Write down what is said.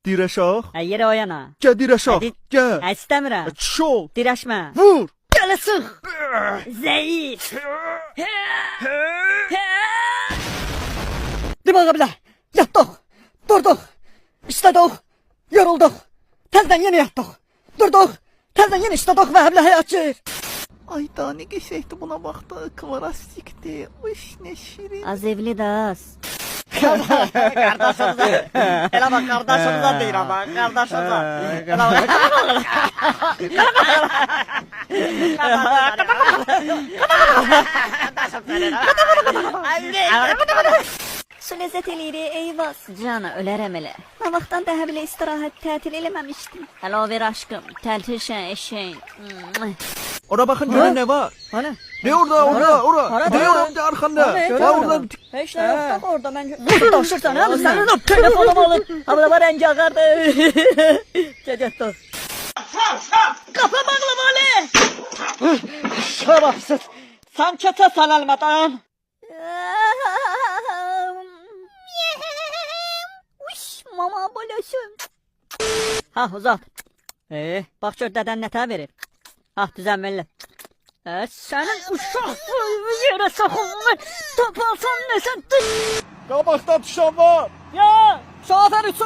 Dir aşağı. Yere o yana. Gel dir aşağı. Hadi. Gel. İstemiyorum. Çol. Direşme. Vur. Gel sık. Zeyit. Dur bakalım. Yattık. Durduk. İşledik. Yorulduk. Tezden yeni yattık. Durduk. Tezden yeni işledik ve hemle hayatçı. Ay daha ne geçeydi buna baktı. Kıvarastikti. Uş ne şirin. Az evli de az. Kardeşimize. Hele bak kardeşimize değil ama. Kardeşimize. Hele bak. Su lezzetileri eyvah. Cana ölerem hele. Havaktan daha bile istirahat tatil elememiştim. Hello ver aşkım. Teltişen eşeğin. Ora bakın göre ne var? Hani? Ne orada orada. Orada. Diyorum da arkanda. Hani? Ha orada. Hiç de yok orada bence. Taşırsan abi senin o telefonumu alıp. Abi de var ence akardı. Cecetto. Kafa bağlı böyle. Şerefsiz. Sen çete sanalmadan. Uş mama balosum. Ha uzat. Bak şu deden nete verir. Ha düzenmeli. Senin uşak yere sakınma. Top alsan ne sen? Kabakta düşen var. Ya şoför üçün